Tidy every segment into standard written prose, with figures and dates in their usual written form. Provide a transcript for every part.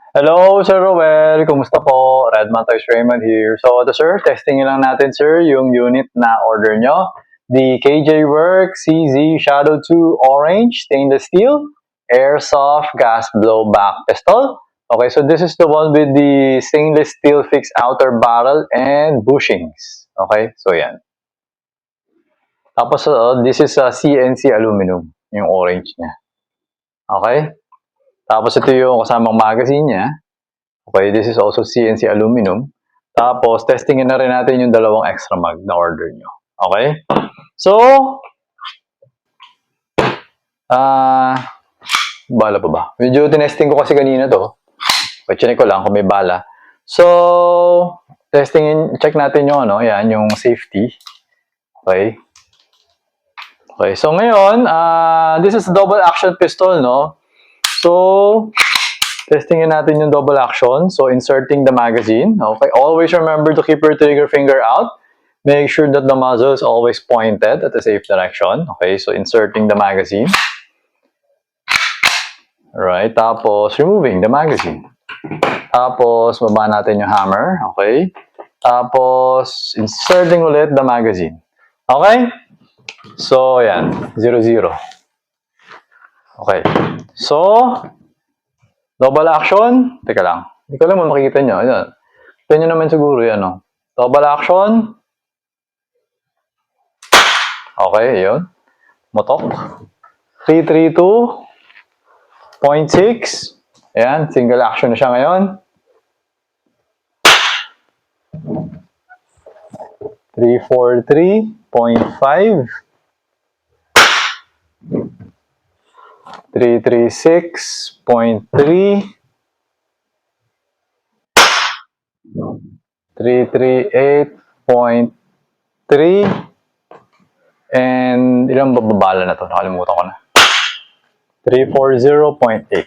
Hello, Sir Roel. Kumusta po? Redman Toys Raymond here. So, sir, testing lang natin, sir, yung unit na order nyo. The KJ Work CZ Shadow 2 Orange Stainless Steel Airsoft Gas Blowback Pistol. Okay, so this is the one with the stainless steel fixed outer barrel and bushings. Okay, so yan. Tapos, this is CNC aluminum, yung orange niya. Okay? Tapos, ito yung kasamang magazine niya. Okay, this is also CNC aluminum. Tapos, testingin na rin natin yung dalawang extra mag na order nyo. Okay? So, bala pa ba? Medyo tinesting ko kasi kanina to. Check ko lang kung may bala. So, check natin yung yan, yung safety. Okay? Okay, so ngayon, this is double action pistol, no? So, testingin natin yung double action. So, inserting the magazine. Okay, always remember to keep your trigger finger out. Make sure that the muzzle is always pointed at the safe direction. Okay, so inserting the magazine. Alright, tapos removing the magazine. Tapos, baba natin yung hammer. Okay. Tapos, inserting ulit the magazine. Okay? So, yan. 0-0. Okay. So, double action. Teka lang. Hindi ko lang makikita nyo. Ayan. Ito nyo naman siguro yan. No? Double action. Okay, yun. Motok. 332.6. Ayan, single action na siya ngayon. 343.5. 336.3. 338.3. And ilang babala na to? Nakalimutan ko na. 340.8.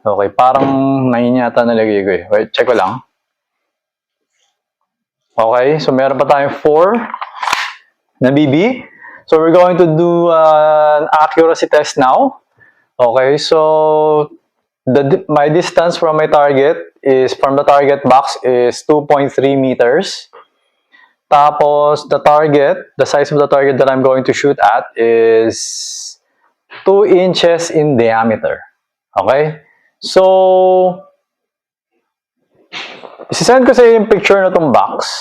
Okay, parang 9 yata nalagay ko eh. Wait, check ko lang. Okay, so meron pa tayong 4 na BB. So we're going to do an accuracy test now. Okay, so my distance from my target is, from the target box, is 2.3 meters. Tapos the size of the target that I'm going to shoot at is 2 inches in diameter. Okay? So, isisend ko sa iyo yung picture na tong box.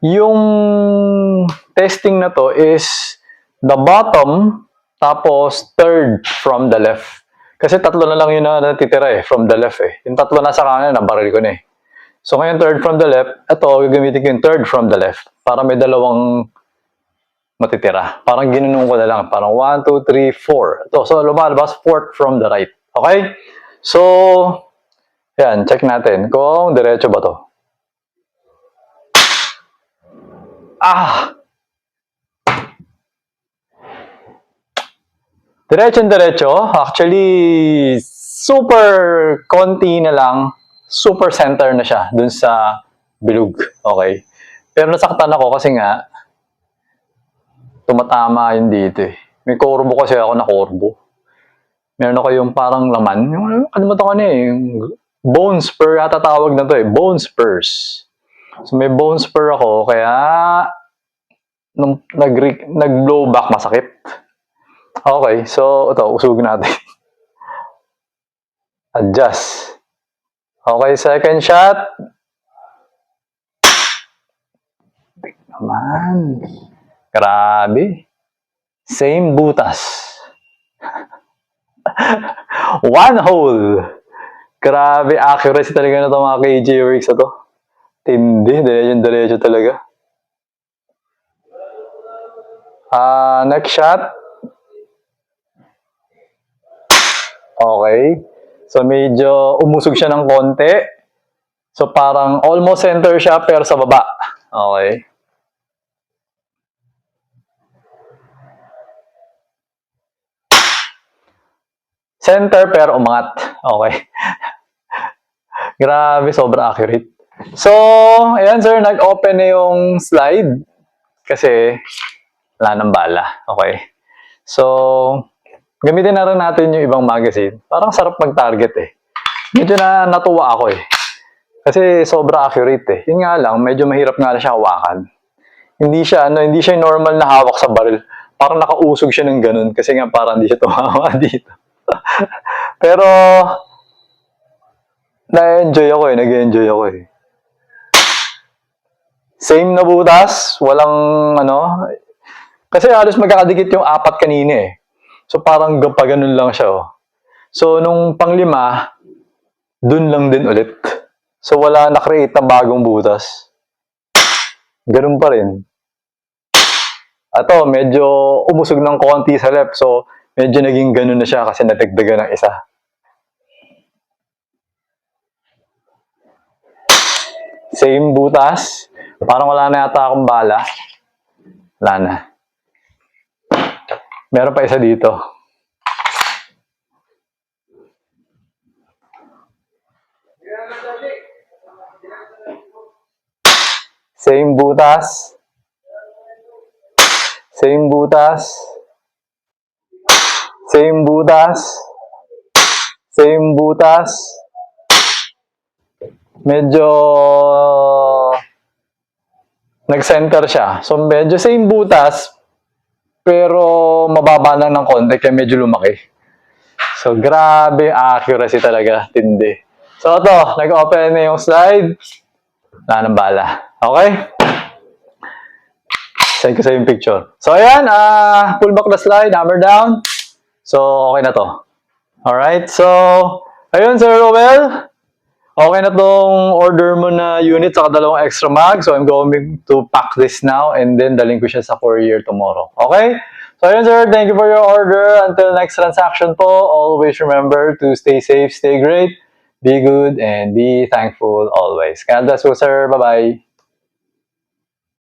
Yung testing na to is the bottom, tapos third from the left. Kasi tatlo na lang yun na natitira eh, from the left eh. Yung tatlo na sa kanan, nabaril ko na eh. So ngayon, third from the left, ito, gagamitin ko yung third from the left. Para may dalawang matitira. Parang ginunong ko na lang. Parang 1, 2, 3, 4. Ito, so lumalabas fourth from the right. Okay? So, yan, check natin kung diretso ba to. Diretso. Actually, super konti na lang. Super center na siya dun sa bilog. Okay? Pero nasaktan ako kasi nga, tumatama yun dito eh. May korbo kasi ako na korbo. Meron ako yung parang laman. Yung, kalimutan ko na eh. Yung bone spur yata tawag na to eh. Bone spurs. So may bone spur ako, kaya nung nag-blow back, masakit. Okay, so ito, usugin natin. Adjust. Okay, second shot. Naman. Grabe. Same butas. One hole. Grabe, accuracy talaga na ito mga KJ Works na to. Tindi, diretso talaga. Next shot. Okay. So medyo umusog siya ng konti. So parang almost center siya pero sa baba. Okay. Center pero umangat. Okay. Grabe, sobra accurate. So, ayan sir, nag-open na yung slide. Kasi, wala ng bala. Okay. So, gamitin na rin natin yung ibang magazine. Parang sarap mag-target eh. medyo natuwa ako eh. Kasi sobra accurate eh. Yun nga lang, medyo mahirap nga na siya hawakan. Hindi siya yung normal na hawak sa baril. Parang nakausog siya ng ganun kasi nga parang hindi siya tumawa dito. Pero, nag-enjoy ako eh. Same na butas, walang kasi halos magkakadikit yung apat kanina eh. So parang ganun lang siya oh. So nung panglima, dun lang din ulit. So wala na-create na bagong butas. Ganun pa rin. Ato, medyo umusog ng konti sa left. So medyo naging ganun na siya kasi nadagdagan ng isa. Same butas. Parang wala na yata akong bala. Wala na. Meron pa isa dito. Same butas. Same butas. Same butas. Same butas. Medyo nag-center siya. So medyo same butas pero mababa lang ng konti kaya medyo lumaki. So grabe accuracy talaga, tindi. So ito, nag-open na yung slide. Wala nang bala. Okay? Send ko sa yung picture. So ayan, pull back the slide, hammer down. So okay na to. Alright, so ayun Sir Roel. Okay na tong order mo na unit sa dalawang extra mag. So I'm going to pack this now and then daling ko siya sa courier tomorrow. Okay? So ayun sir, thank you for your order. Until next transaction po, always remember to stay safe, stay great, be good, and be thankful always. God bless you sir. Bye-bye.